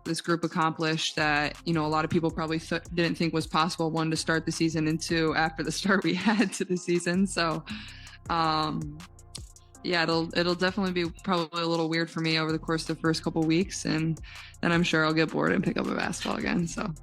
this group accomplished that, a lot of people probably didn't think was possible, one, to start the season, and two, after the start we had to the season. So, yeah, it'll definitely be probably a little weird for me over the course of the first couple weeks, and then I'm sure I'll get bored and pick up a basketball again. So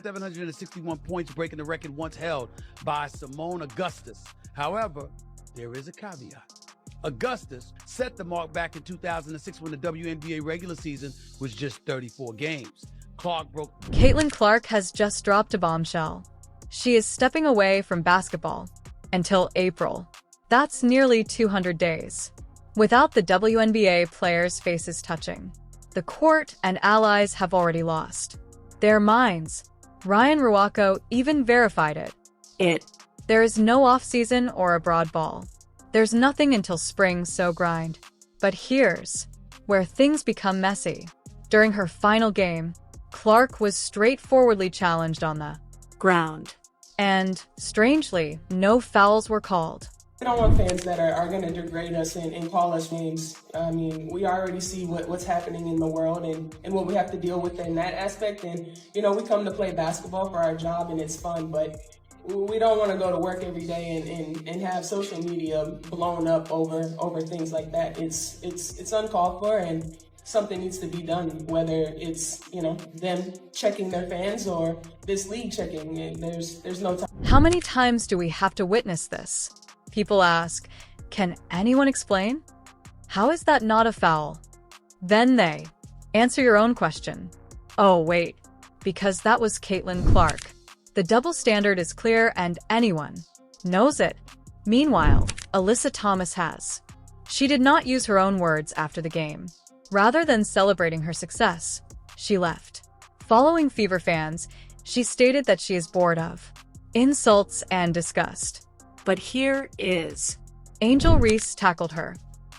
761 points, breaking the record once held by Simone Augustus. However, there is a caveat. Augustus set the mark back in 2006 when the WNBA regular season was just 34 games. Caitlin Clark has just dropped a bombshell. She is stepping away from basketball until April. That's nearly 200 days. Without the WNBA players' faces touching, the court and allies have already lost their minds. Ryan Ruocco even verified it. There is no offseason or abroad ball. There's nothing until spring, so grind. But here's where things become messy. During her final game, Clark was straightforwardly challenged on the ground. And, strangely, no fouls were called. We don't want fans that are going to degrade us and call us names. I mean, we already see what's happening in the world and what we have to deal with in that aspect. And, we come to play basketball for our job and it's fun, but we don't want to go to work every day and have social media blown up over things like that. It's uncalled for, and something needs to be done, whether it's, them checking their fans or this league checking. There's no time. How many times do we have to witness this? People ask, can anyone explain? How is that not a foul? Then they answer your own question. Oh, wait, because that was Caitlin Clark. The double standard is clear and anyone knows it. Meanwhile, Alyssa Thomas has. She did not use her own words after the game. Rather than celebrating her success, she left. Following Fever fans, she stated that she is bored of insults and disgust. But here is. Angel Reese tackled her.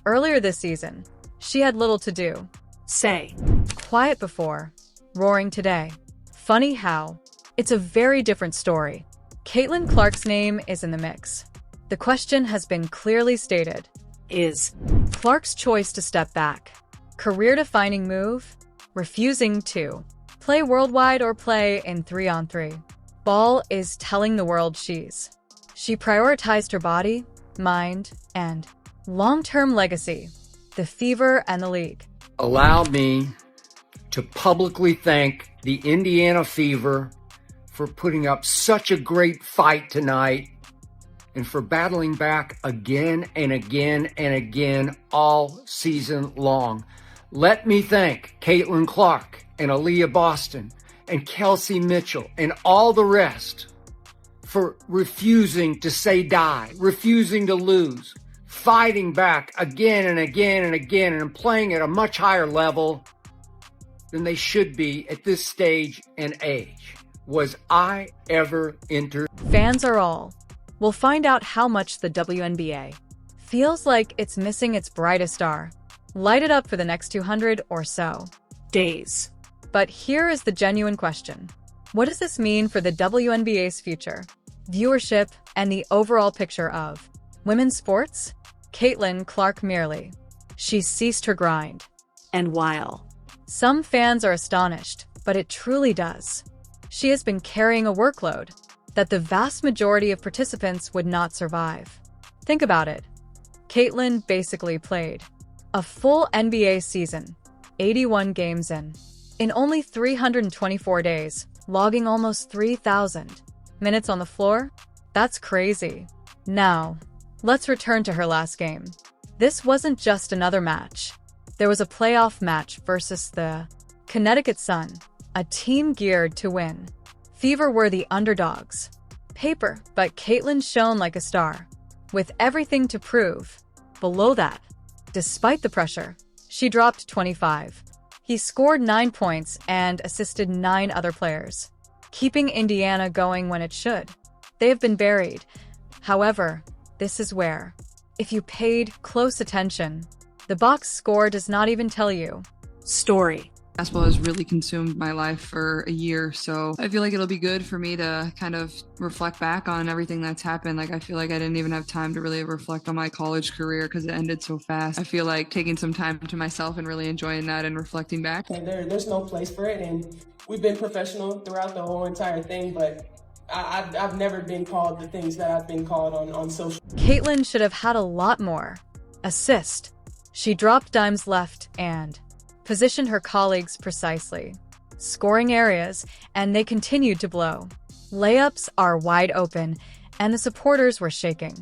Earlier this season, she had little to do. Say. Quiet before. Roaring today. Funny how. It's a very different story. Caitlin Clark's name is in the mix. The question has been clearly stated. Is Clark's choice to step back career-defining move? Refusing to play worldwide or play in 3-on-3 ball is telling the world she prioritized her body, mind, and long-term legacy, the Fever and the league. Allow me to publicly thank the Indiana Fever for putting up such a great fight tonight and for battling back again and again and again all season long. Let me thank Caitlin Clark and Aaliyah Boston and Kelsey Mitchell and all the rest for refusing to say die, refusing to lose, fighting back again and again and again, and playing at a much higher level than they should be at this stage and age. Was I ever entered? Fans are all. We'll find out how much the WNBA feels like it's missing its brightest star. Light it up for the next 200 or so days. But here is the genuine question. What does this mean for the WNBA's future, viewership, and the overall picture of women's sports? Caitlin Clark merely. She's ceased her grind. And while some fans are astonished, but it truly does, she has been carrying a workload that the vast majority of participants would not survive. Think about it. Caitlin basically played a full NBA season, 81 games in only 324 days, logging almost 3,000 minutes on the floor? That's crazy. Now, let's return to her last game. This wasn't just another match. There was a playoff match versus the Connecticut Sun, a team geared to win. Fever were the underdogs. Paper, but Caitlin shone like a star, with everything to prove. Below that, despite the pressure, she dropped 25. He scored 9 points and assisted 9 other players, keeping Indiana going when it should. They have been buried. However, this is where, if you paid close attention, the box score does not even tell you. Story. Basketball has really consumed my life for a year, so I feel like it'll be good for me to kind of reflect back on everything that's happened. Like, I feel like I didn't even have time to really reflect on my college career because it ended so fast. I feel like taking some time to myself and really enjoying that and reflecting back. There's no place for it, and we've been professional throughout the whole entire thing, but I've never been called the things that I've been called on social. Caitlin should have had a lot more. Assist. She dropped dimes left and positioned her colleagues precisely. Scoring areas, and they continued to blow. Layups are wide open, and the supporters were shaking.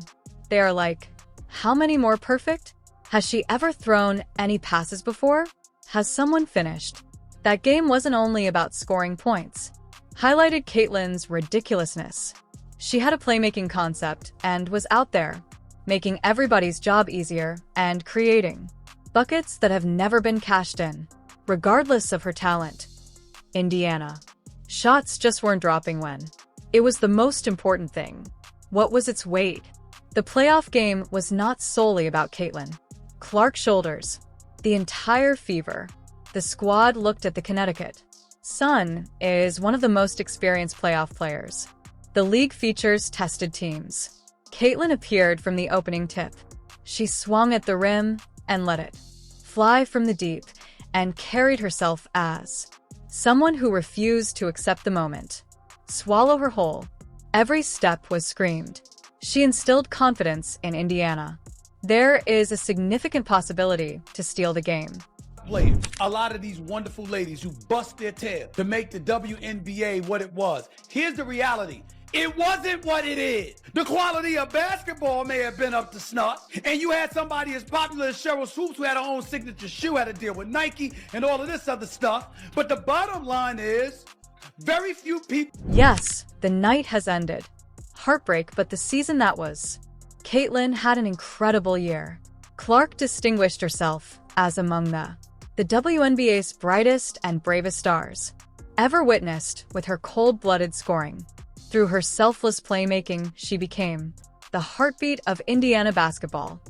They are like, how many more perfect? Has she ever thrown any passes before? Has someone finished? That game wasn't only about scoring points. Highlighted Caitlin's ridiculousness. She had a playmaking concept and was out there, making everybody's job easier and creating buckets that have never been cashed in, regardless of her talent. Indiana. Shots just weren't dropping when. It was the most important thing. What was its weight? The playoff game was not solely about Caitlin. Clark's shoulders. The entire Fever. The squad looked at the Connecticut Sun is one of the most experienced playoff players. The league features tested teams. Caitlin appeared from the opening tip. She swung at the rim and let it fly from the deep and carried herself as someone who refused to accept the moment. Swallow her whole. Every step was screamed. She instilled confidence in Indiana. There is a significant possibility to steal the game. Players, a lot of these wonderful ladies who bust their tail to make the WNBA what it was. Here's the reality. It wasn't what it is. The quality of basketball may have been up to snuff, and you had somebody as popular as Cheryl Swoops who had her own signature shoe, had to deal with Nike and all of this other stuff. But the bottom line is, very few people... Yes, the night has ended. Heartbreak, but the season that was. Caitlin had an incredible year. Clark distinguished herself as among the WNBA's brightest and bravest stars ever witnessed with her cold-blooded scoring. Through her selfless playmaking, she became the heartbeat of Indiana basketball.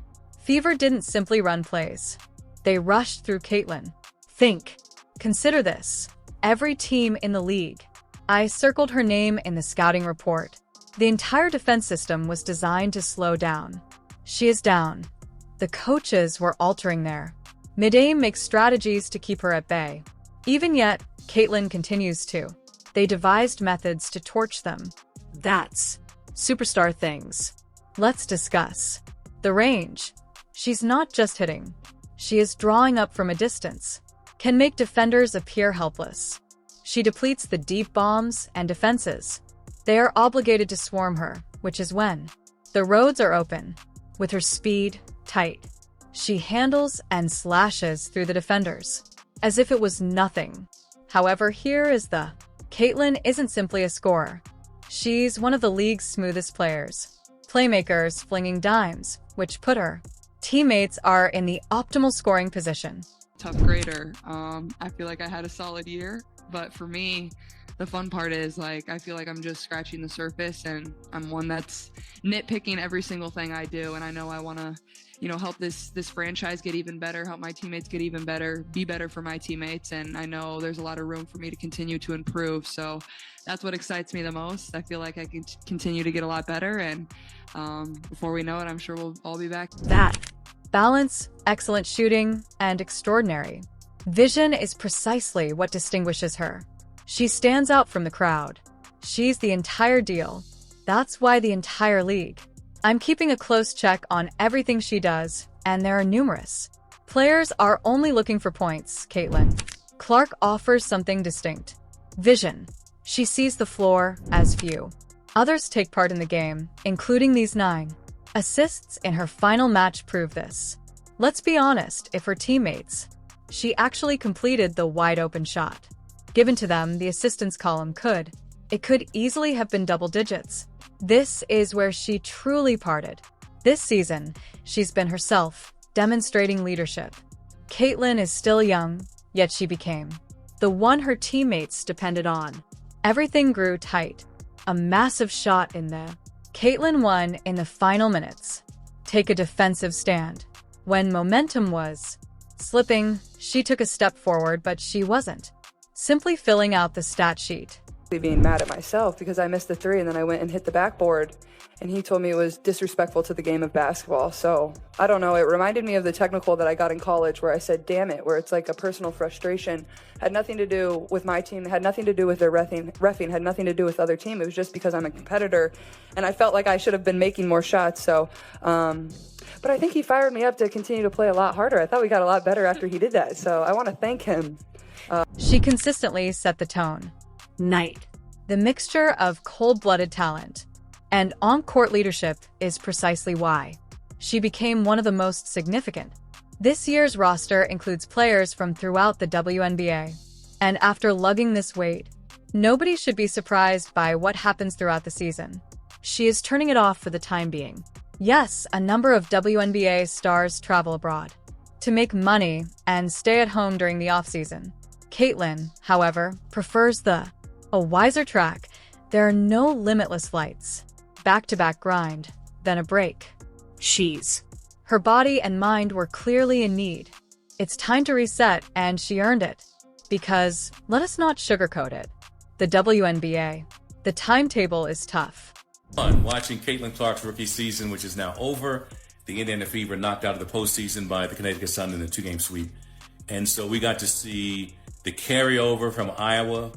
Fever didn't simply run plays. They rushed through Caitlin. Consider this. Every team in the league. I circled her name in the scouting report. The entire defense system was designed to slow down. She is down. The coaches were altering their mid-aim make strategies to keep her at bay. Even yet, Caitlin continues to. They devised methods to torch them. That's superstar things. Let's discuss the range. She's not just hitting. She is drawing up from a distance. Can make defenders appear helpless. She depletes the deep bombs and defenses. They are obligated to swarm her, which is when the roads are open. With her speed tight, she handles and slashes through the defenders as if it was nothing. However, here is the Caitlin isn't simply a scorer. She's one of the league's smoothest players. Playmakers flinging dimes, which put her teammates are in the optimal scoring position. Tough grader. I feel like I had a solid year, but for me, the fun part is like I feel like I'm just scratching the surface, and I'm one that's nitpicking every single thing I do, and I know I want to, help this franchise get even better, help my teammates get even better, be better for my teammates, and I know there's a lot of room for me to continue to improve. So that's what excites me the most. I feel like I can continue to get a lot better, and before we know it, I'm sure we'll all be back. That balance, excellent shooting, and extraordinary vision is precisely what distinguishes her. She stands out from the crowd. She's the entire deal. That's why the entire league. I'm keeping a close check on everything she does, and there are numerous. Players are only looking for points, Caitlin. Clark offers something distinct. Vision. She sees the floor as few others take part in the game, including these 9 assists in her final match prove this. Let's be honest, if her teammates, she actually completed the wide-open shot given to them, the assistance column could easily have been double digits. This is where she truly parted. This season, she's been herself, demonstrating leadership. Caitlin is still young, yet she became the one her teammates depended on. Everything grew tight. A massive shot in the Caitlin won in the final minutes. Take a defensive stand. When momentum was Slipping, she took a step forward, but she wasn't. Simply filling out the stat sheet. Being mad at myself because I missed the three and then I went and hit the backboard, and he told me it was disrespectful to the game of basketball. So I don't know, it reminded me of the technical that I got in college where I said damn it, where it's like a personal frustration. Had nothing to do with my team, had nothing to do with their reffing, had nothing to do with other team. It was just because I'm a competitor and I felt like I should have been making more shots. So but I think he fired me up to continue to play a lot harder. I thought we got a lot better after he did that, so I want to thank him. She consistently set the tone. Night. The mixture of cold-blooded talent and on-court leadership is precisely why she became one of the most significant. This year's roster includes players from throughout the WNBA. And after lugging this weight, nobody should be surprised by what happens throughout the season. She is turning it off for the time being. Yes, a number of WNBA stars travel abroad to make money and stay at home during the offseason. Caitlin, however, prefers a wiser track. There are no limitless flights, back-to-back grind, then a break. Her body and mind were clearly in need. It's time to reset, and she earned it. Because, let us not sugarcoat it, the WNBA, the timetable is tough. Watching Caitlin Clark's rookie season, which is now over. The Indiana Fever knocked out of the postseason by the Connecticut Sun in the 2-game sweep. And so we got to see the carryover from Iowa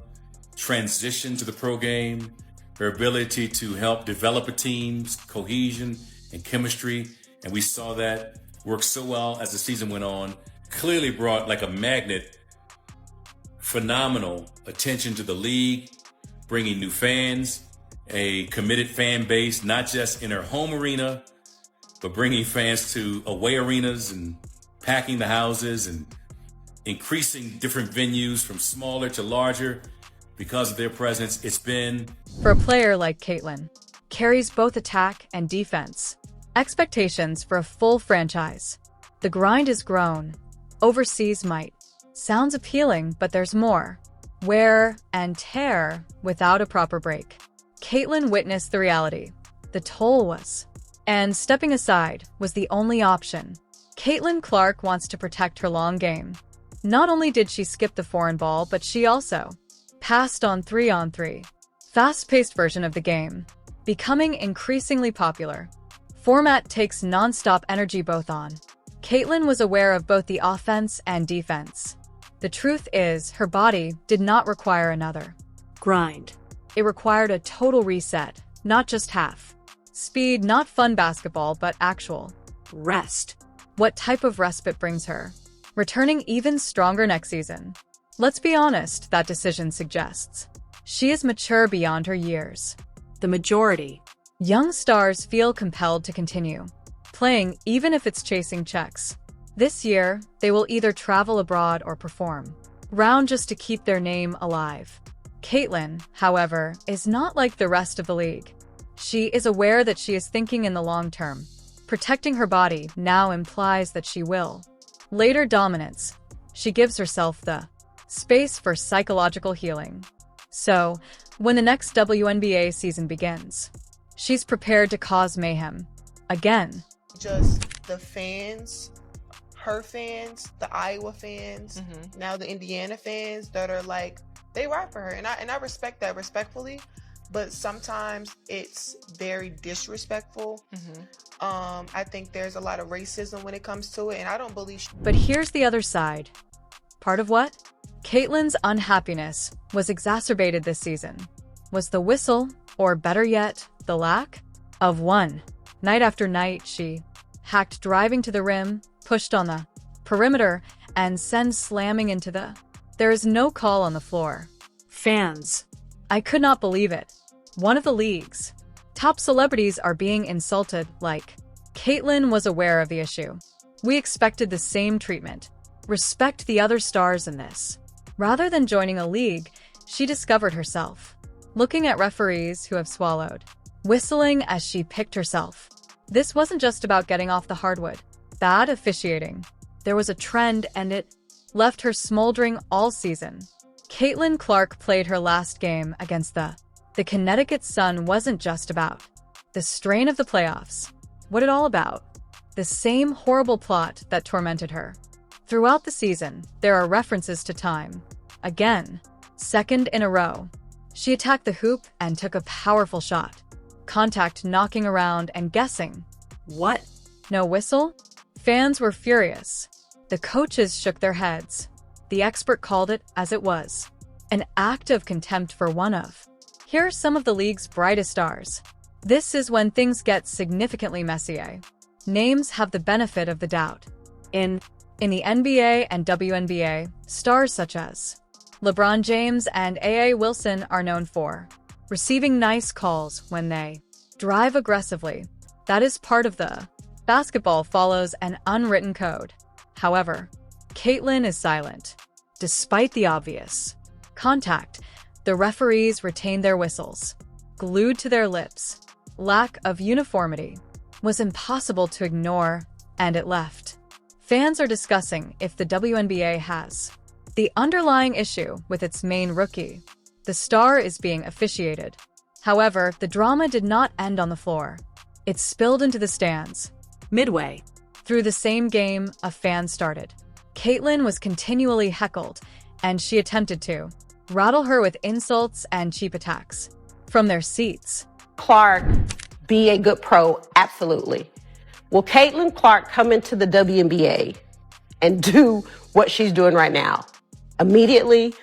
transition to the pro game, her ability to help develop a team's cohesion and chemistry. And we saw that work so well as the season went on. Clearly brought like a magnet, phenomenal attention to the league, bringing new fans, a committed fan base, not just in her home arena, but bringing fans to away arenas and packing the houses and increasing different venues from smaller to larger because of their presence. It's been... For a player like Caitlin, carries both attack and defense. Expectations for a full franchise. The grind is grown. Overseas might. Sounds appealing, but there's more. Wear and tear without a proper break. Caitlin witnessed the reality. The toll was. And stepping aside was the only option. Caitlin Clark wants to protect her long game. Not only did she skip the foreign ball, but she also passed on 3-on-3. Fast-paced version of the game, becoming increasingly popular. Format takes non-stop energy both on. Caitlin was aware of both the offense and defense. The truth is, her body did not require another grind. It required a total reset, not just half. Speed, not fun basketball, but actual rest. What type of respite brings her? Returning even stronger next season. Let's be honest, that decision suggests she is mature beyond her years. The majority. Young stars feel compelled to continue playing even if it's chasing checks. This year, they will either travel abroad or perform round just to keep their name alive. Caitlin, however, is not like the rest of the league. She is aware that she is thinking in the long term. Protecting her body now implies that she will later dominance. She gives herself the space for psychological healing. So, when the next WNBA season begins, she's prepared to cause mayhem. Again. Just the fans, her fans, the Iowa fans, now the Indiana fans that are like, they ride for her. And I respect that respectfully, but sometimes it's very disrespectful. I think there's a lot of racism when it comes to it, and I don't believe... But here's the other side. Part of what? Caitlin's unhappiness was exacerbated this season. Was the whistle, or better yet, the lack of one. Night after night, she hacked driving to the rim, pushed on the perimeter, and send slamming into the... There is no call on the floor. Fans. I could not believe it. One of the league's top celebrities are being insulted like... Caitlin was aware of the issue. We expected the same treatment. Respect the other stars in this. Rather than joining a league, she discovered herself. Looking at referees who have swallowed. Whistling as she picked herself. This wasn't just about getting off the hardwood. Bad officiating. There was a trend and it left her smoldering all season. Caitlin Clark played her last game against the Connecticut Sun wasn't just about the strain of the playoffs. What it all about? The same horrible plot that tormented her. Throughout the season, there are references to time. Again, second in a row. She attacked the hoop and took a powerful shot. Contact knocking around and guessing. What? No whistle? Fans were furious. The coaches shook their heads. The expert called it as it was. An act of contempt for one of. Here are some of the league's brightest stars. This is when things get significantly messier. Names have the benefit of the doubt. In the NBA and WNBA, stars such as LeBron James and A.A. Wilson are known for receiving nice calls when they drive aggressively. That is part of the basketball follows an unwritten code. However, Caitlin is silent. Despite the obvious contact, the referees retain their whistles, glued to their lips. Lack of uniformity was impossible to ignore, and it left. Fans are discussing if the WNBA has the underlying issue with its main rookie. The star is being officiated. However, the drama did not end on the floor. It spilled into the stands. Midway through the same game, a fan started. Caitlin was continually heckled, and she attempted to rattle her with insults and cheap attacks. From their seats, Clark be a good pro? Absolutely. Will Caitlin Clark come into the WNBA and do what she's doing right now? Immediately?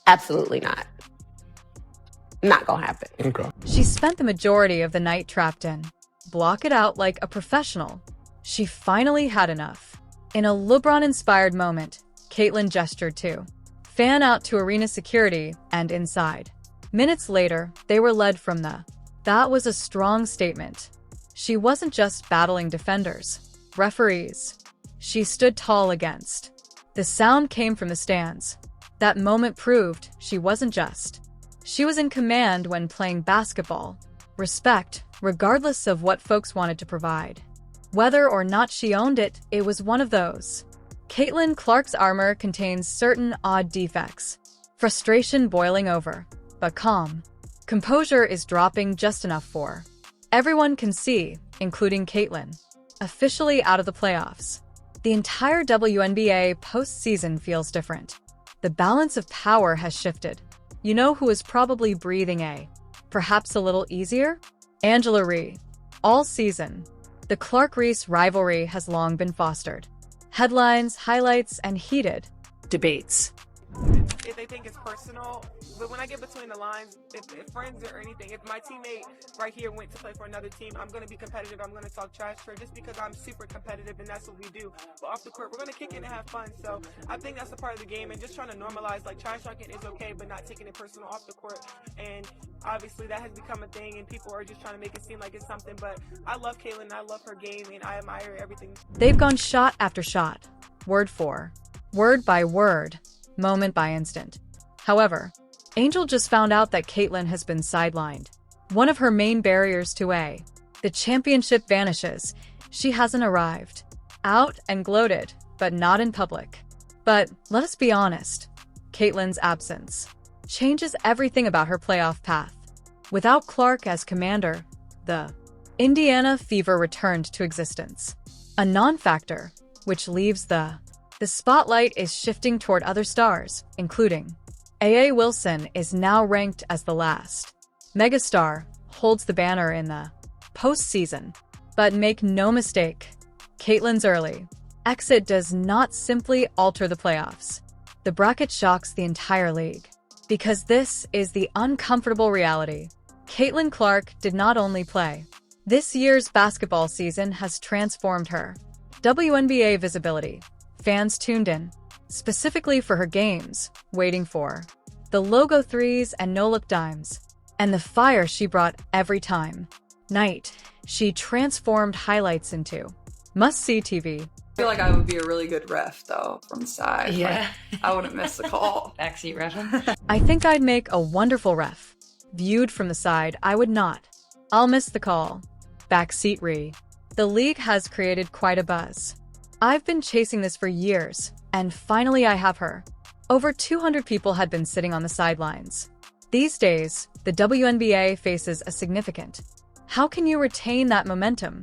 Absolutely not. Not gonna happen. Okay. She spent the majority of the night trapped in. Block it out like a professional. She finally had enough. In a LeBron-inspired moment, Caitlin gestured to fan out to arena security and inside. Minutes later, they were led from the. That was a strong statement. She wasn't just battling defenders, referees. She stood tall against. The sound came from the stands. That moment proved she wasn't just. She was in command when playing basketball. Respect, regardless of what folks wanted to provide. Whether or not she owned it, it was one of those. Caitlin Clark's armor contains certain odd defects. Frustration boiling over, but calm. Composure is dropping just enough for everyone can see, including Caitlin. Officially out of the playoffs. The entire WNBA postseason feels different. The balance of power has shifted. You know who is probably breathing perhaps a little easier? Angela Ree. All season, the Clark-Reese rivalry has long been fostered. Headlines, highlights, and heated debates. If they think it's personal, but when I get between the lines, if friends or anything, if my teammate right here went to play for another team, I'm going to be competitive. I'm going to talk trash to her just because I'm super competitive and that's what we do. But off the court, we're going to kick it and have fun. So I think that's a part of the game and just trying to normalize like trash talking is okay, but not taking it personal off the court. And obviously that has become a thing and people are just trying to make it seem like it's something. But I love Caitlin, I love her game, and I admire everything. They've gone shot after shot, word for word by word, moment by instant. However, Angel just found out that Caitlin has been sidelined. One of her main barriers to the championship vanishes. She hasn't arrived. Out and gloated, but not in public. But let us be honest, Caitlin's absence changes everything about her playoff path. Without Clark as commander, the Indiana Fever returned to existence. A non-factor, which leaves the spotlight is shifting toward other stars, including A.A. Wilson is now ranked as the last megastar, holds the banner in the postseason. But make no mistake, Caitlin's early exit does not simply alter the playoffs. The bracket shocks the entire league. Because this is the uncomfortable reality. Caitlin Clark did not only play. This year's basketball season has transformed her. WNBA visibility. Fans tuned in, specifically for her games, waiting for the logo threes and no-look dimes, and the fire she brought every time. Night, she transformed highlights into must-see TV. I feel like I would be a really good ref, though, from the side. Yeah. Like, I wouldn't miss the call. Backseat ref. I think I'd make a wonderful ref. Viewed from the side, I would not. I'll miss the call. Backseat Ree. The league has created quite a buzz. I've been chasing this for years, and finally I have her. Over 200 people had been sitting on the sidelines. These days, the WNBA faces a significant. How can you retain that momentum?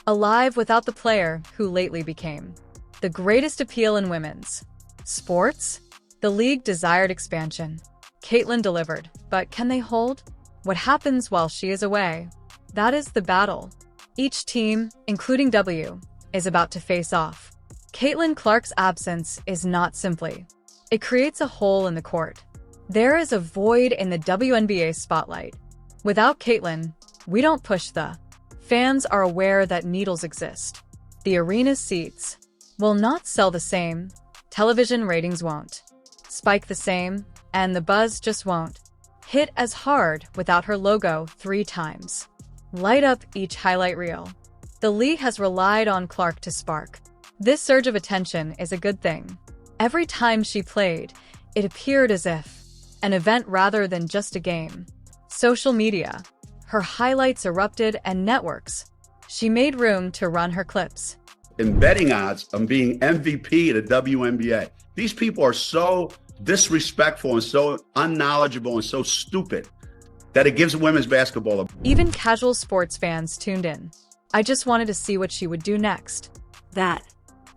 Alive without the player who lately became The greatest appeal in women's sports? The league desired expansion. Caitlin delivered, but can they hold? What happens while she is away? That is the battle. Each team, including W, is about to face off. Caitlin Clark's absence is not simply. It creates a hole in the court. There is a void in the WNBA spotlight. Without Caitlin, we don't push the. Fans are aware that needles exist. The arena's seats will not sell the same. Television ratings won't spike the same, and the buzz just won't hit as hard without her logo 3 times. Light up each highlight reel. The league has relied on Clark to spark. This surge of attention is a good thing. Every time she played, it appeared as if an event rather than just a game. Social media. Her highlights erupted and networks. She made room to run her clips. In betting odds on being MVP of the WNBA. These people are so disrespectful and so unknowledgeable and so stupid that it gives women's basketball a... Even casual sports fans tuned in. I just wanted to see what she would do next. That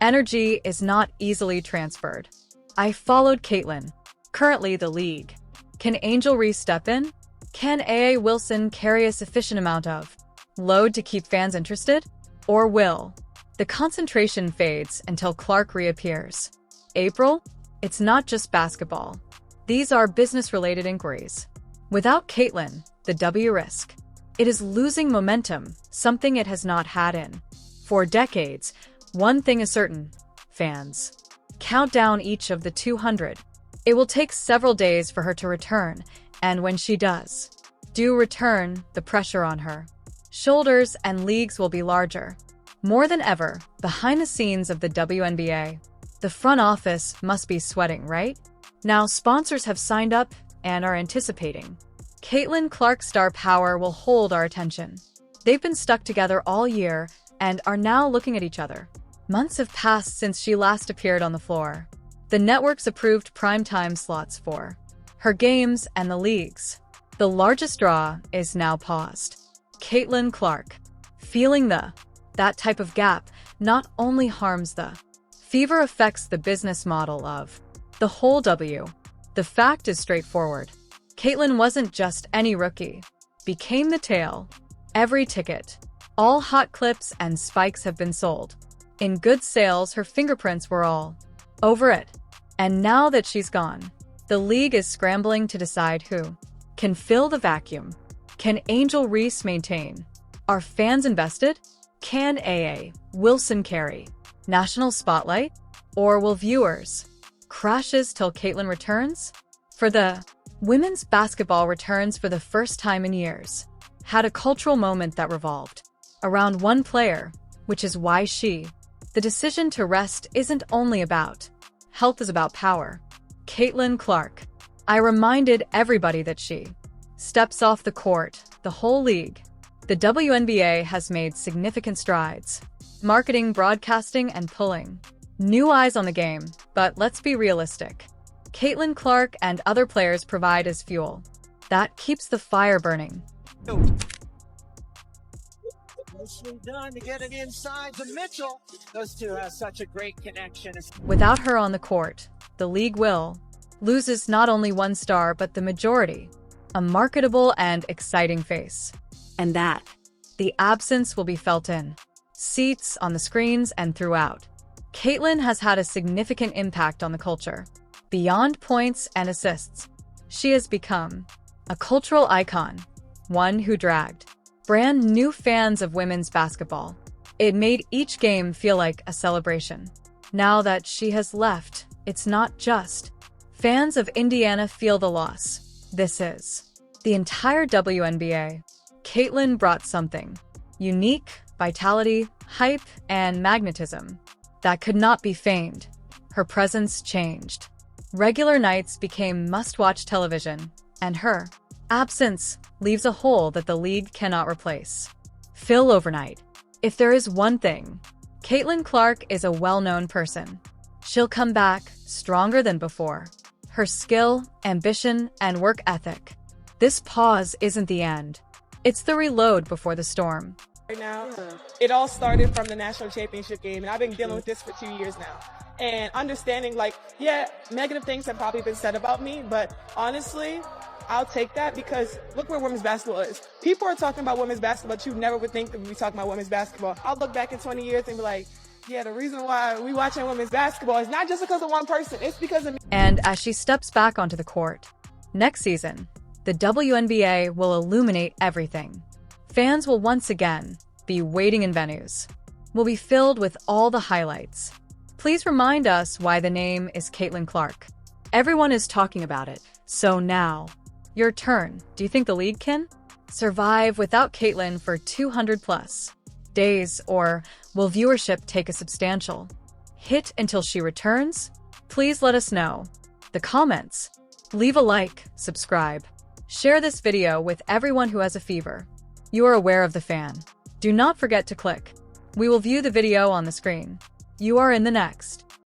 energy is not easily transferred. I followed Caitlin, currently the league. Can Angel Reese step in? Can A.A. Wilson carry a sufficient amount of load to keep fans interested? Or will the concentration fades until Clark reappears? April? It's not just basketball. These are business-related inquiries. Without Caitlin, the W risk. It is losing momentum, something it has not had in. For decades, one thing is certain. Fans count down each of the 200. It will take several days for her to return, and when she does return, the pressure on her shoulders and leagues will be larger. More than ever, behind the scenes of the WNBA, the front office must be sweating, right? Now sponsors have signed up and are anticipating. Caitlin Clark's star power will hold our attention. They've been stuck together all year and are now looking at each other. Months have passed since she last appeared on the floor. The networks approved primetime slots for her games and the leagues. The largest draw is now paused. Caitlin Clark, feeling that type of gap not only harms the fever affects the business model of the whole W. The fact is straightforward. Caitlin wasn't just any rookie. Became the tale. Every ticket, all hot clips and spikes have been sold. In good sales, her fingerprints were all over it. And now that she's gone, the league is scrambling to decide who can fill the vacuum. Can Angel Reese maintain? Are fans invested? Can A.A. Wilson carry national spotlight? Or will viewers crashes till Caitlin returns? For the women's basketball returns for the first time in years. Had a cultural moment that revolved around one player, which is why the decision to rest isn't only about health, is about power. Caitlin Clark. I reminded everybody that she steps off the court, the whole league. The WNBA has made significant strides. Marketing, broadcasting, and pulling new eyes on the game, but let's be realistic. Caitlin Clark and other players provide as fuel. That keeps the fire burning. Nicely done to get it inside to Mitchell. Those two have such a great connection. Without her on the court, the league loses not only one star but the majority. A marketable and exciting face. And that the absence will be felt in seats, on the screens, and throughout. Caitlin has had a significant impact on the culture. Beyond points and assists, she has become a cultural icon, one who dragged brand new fans of women's basketball. It made each game feel like a celebration. Now that she has left, it's not just fans of Indiana feel the loss. This is the entire WNBA. Caitlin brought something unique, vitality, hype, and magnetism that could not be feigned. Her presence changed. Regular nights became must-watch television, and her absence leaves a hole that the league cannot replace. Fill overnight. If there is one thing, Caitlin Clark is a well-known person. She'll come back stronger than before. Her skill, ambition, and work ethic. This pause isn't the end. It's the reload before the storm. right now. It all started from the national championship game, and I've been dealing with this for 2 years now. And understanding, like, yeah, negative things have probably been said about me, but honestly, I'll take that because look where women's basketball is. People are talking about women's basketball, but you never would think that we'd be talking about women's basketball. I'll look back in 20 years and be like, yeah, the reason why we watching women's basketball is not just because of one person, it's because of me. And as she steps back onto the court, next season, the WNBA will illuminate everything. Fans will once again be waiting in venues. Will be filled with all the highlights. Please remind us why the name is Caitlin Clark. Everyone is talking about it, so now, your turn. Do you think the league can survive without Caitlin for 200+ days, or will viewership take a substantial hit until she returns? Please let us know. The comments. Leave a like, subscribe. Share this video with everyone who has a fever. You are aware of the fan. Do not forget to click. We will view the video on the screen. You are in the next.